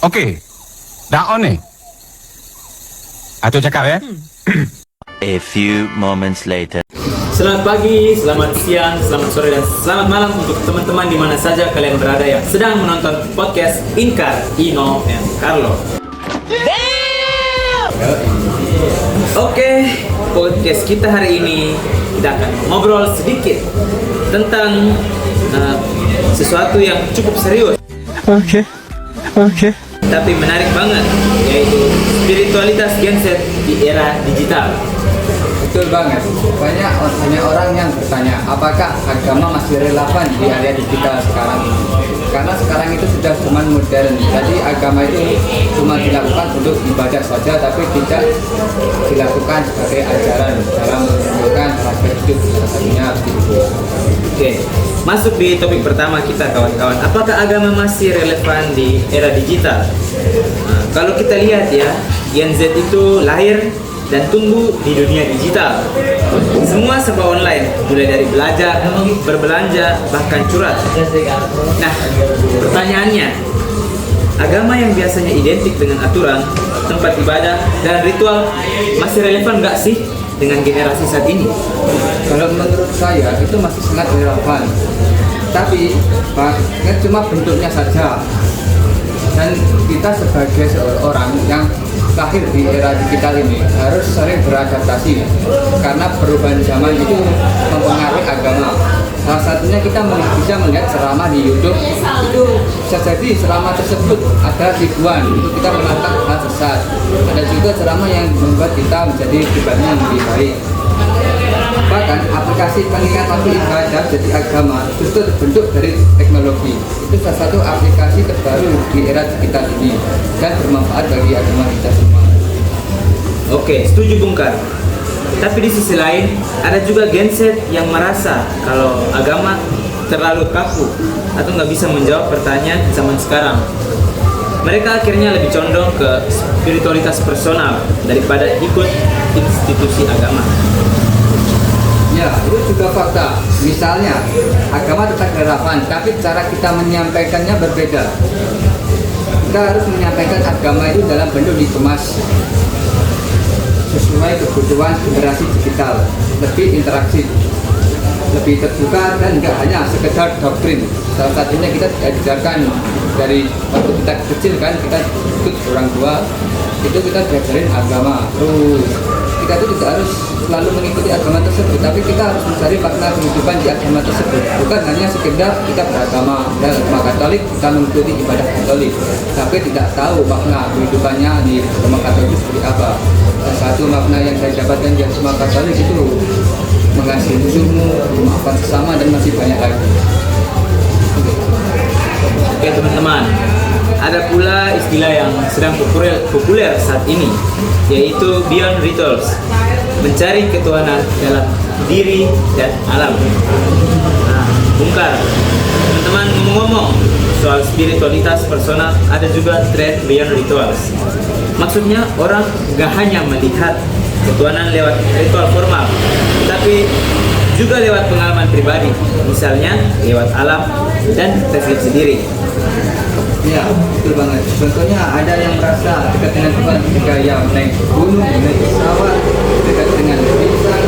Okey. Dah on ni? Atuk cakap ya. A few moments later. Selamat pagi, selamat siang, selamat sore, dan selamat malam untuk teman-teman di mana saja kalian berada yang sedang menonton podcast Inkar, Ino, and Carlo. Oke, podcast kita hari ini kita akan ngobrol sedikit tentang sesuatu yang cukup serius. Oke. Tapi menarik banget, yaitu spiritualitas Gen Z di era digital. Betul banget. Banyak orang yang bertanya, apakah agama masih relevan di area digital sekarang ini? Karena sekarang itu sudah zaman modern. Jadi agama itu cuma dilakukan untuk ibadah saja, tapi tidak dilakukan sebagai ajaran dalam menunjukkan aspek hidup, salah satunya begitu. Oke, masuk di topik pertama kita, kawan-kawan. Apakah agama masih relevan di era digital? Nah, kalau kita lihat ya, Gen Z itu lahir dan tumbuh di dunia digital. Semua serba online, mulai dari belajar, berbelanja, bahkan curhat. Nah, pertanyaannya, agama yang biasanya identik dengan aturan, tempat ibadah, dan ritual masih relevan nggak sih dengan generasi saat ini? Kalau menurut saya itu masih sangat relevan. Tapi cuma bentuknya saja. Dan kita sebagai seorang yang lahir di era digital ini harus sering beradaptasi karena perubahan zaman itu mempengaruhi agama. Salah satunya kita bisa melihat ceramah di YouTube, itu bisa jadi ceramah tersebut ada tujuan untuk kita melakukan hal sesat. Ada juga ceramah yang membuat kita menjadi pribadi yang lebih baik. Bahkan aplikasi pengingat waktu ibadah jadi agama justru terbentuk dari teknologi. Itu salah satu aplikasi terbaru di era digital ini dan bermanfaat bagi agama kita semua. Oke, setuju Bung Kar. Tapi di sisi lain ada juga Gen Z yang merasa kalau agama terlalu kaku atau nggak bisa menjawab pertanyaan zaman sekarang. Mereka akhirnya lebih condong ke spiritualitas personal daripada ikut institusi agama. Ya, itu juga fakta. Misalnya, agama tetap relevan, tapi cara kita menyampaikannya berbeda. Kita harus menyampaikan agama itu dalam bentuk dikemas sesuai kebutuhan generasi digital, lebih interaksi, lebih terbuka, dan tidak hanya sekedar doktrin. Salah satunya kita diajarkan dari waktu kita kecil kan, kita ikut orang tua, itu kita diajarin agama. Terus kita itu tidak harus selalu mengikuti agama tersebut, tapi kita harus mencari makna kehidupan di agama tersebut. Bukan hanya sekedar kita beragama dan agama Katolik, kita mengikuti ibadah Katolik, tapi tidak tahu makna kehidupannya di agama Katolik itu seperti apa. Salah satu makna yang saya dapatkan di agama Katolik itu mengasihi musuhmu, memaafkan sesama, dan masih banyak lagi. Oke teman-teman, ada pula istilah yang sedang populer saat ini, yaitu Beyond Rituals, mencari ketuhanan dalam diri dan alam. Nah, Bung Kar, teman-teman ngomong-ngomong soal spiritualitas personal, ada juga tren Beyond Rituals. Maksudnya orang gak hanya melihat ketuhanan lewat ritual formal, tapi juga lewat pengalaman pribadi, misalnya lewat alam dan refleksi diri. Ya, betul banget. Contohnya ada yang merasa dekat dengan Tuhan ketika yang naik gunung, naik pesawat, dekat dengan bintang,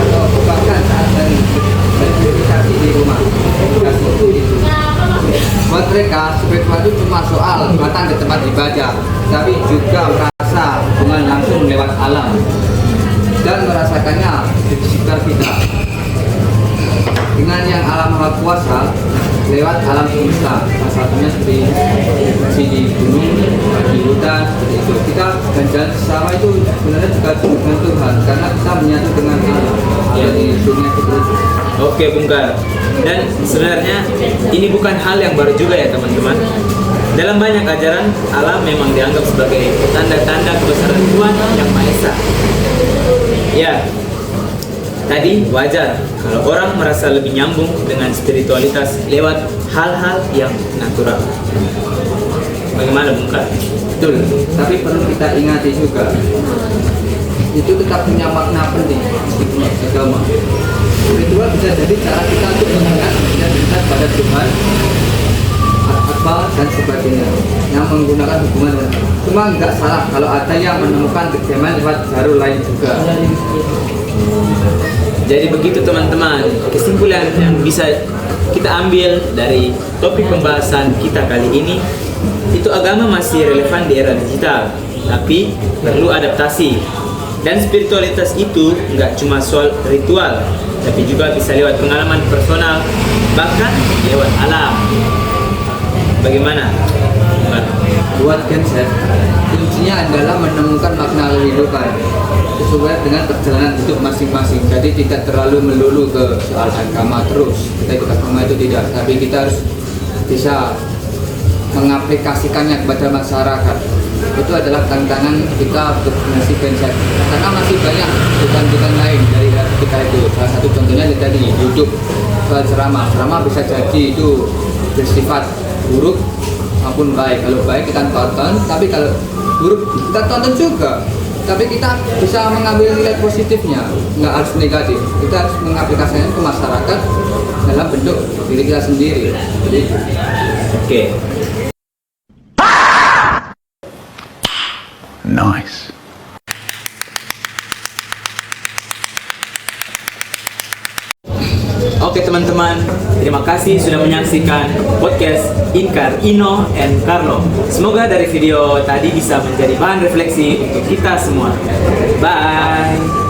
atau bahkan saat meditasi di rumah. Itu. Buat mereka, spiritual itu cuma soal datang ke tempat ibadah, tapi juga merasa hubungan langsung lewat alam dan merasakannya di sekitar kita. Dengan yang alam maha kuasa lewat alam semesta, salah satunya seperti di gunung, di hutan, seperti itu. Kita jalan bersama itu sebenarnya juga dengan Tuhan, karena kita menyatu dengan alam di dunia itu. Oke Bung Kar, dan sebenarnya ini bukan hal yang baru juga ya teman-teman. Dalam banyak ajaran, alam memang dianggap sebagai tanda-tanda kebesaran Tuhan Yang Maha Esa. Ya, tadi wajar kalau orang merasa lebih nyambung dengan spiritualitas lewat hal-hal yang natural. Bagaimana Bung Kar? Betul, tapi perlu kita ingati juga, itu tetap punya makna penting di agama. Spiritual bisa jadi cara kita untuk mengingat dan dekat pada Tuhan apa dan sebagainya yang menggunakan hubungan dengan, cuma nggak salah kalau ada yang menemukan kejaman lewat jalur lain juga. Jadi begitu teman-teman, kesimpulan yang bisa kita ambil dari topik pembahasan kita kali ini, itu agama masih relevan di era digital, tapi perlu adaptasi. Dan spiritualitas itu nggak cuma soal ritual, tapi juga bisa lewat pengalaman personal, bahkan lewat alam. Bagaimana? Buat Gen Z, kuncinya adalah menemukan makna kehidupan sesuai dengan perjalanan hidup masing-masing. Jadi tidak terlalu melulu ke soal agama terus. Kita ikut agama itu tidak, tapi kita harus bisa mengaplikasikannya kepada masyarakat. Itu adalah tantangan kita untuk generasi Gen Z. Karena masih banyak bukan lain dari kita itu. Salah satu contohnya tadi YouTube, soal ceramah. Ceramah bisa jadi itu bersifat buruk maupun baik. Kalau baik kita tonton, tapi kalau buruk kita tonton juga. Tapi kita bisa mengambil nilai positifnya, nggak harus negatif. Kita harus mengaplikasikannya ke masyarakat dalam bentuk diri kita sendiri. Jadi, Oke. Nice. Oke teman-teman, terima kasih sudah menyaksikan podcast Inkar, Ino, and Carlo. Semoga dari video tadi bisa menjadi bahan refleksi untuk kita semua. Bye!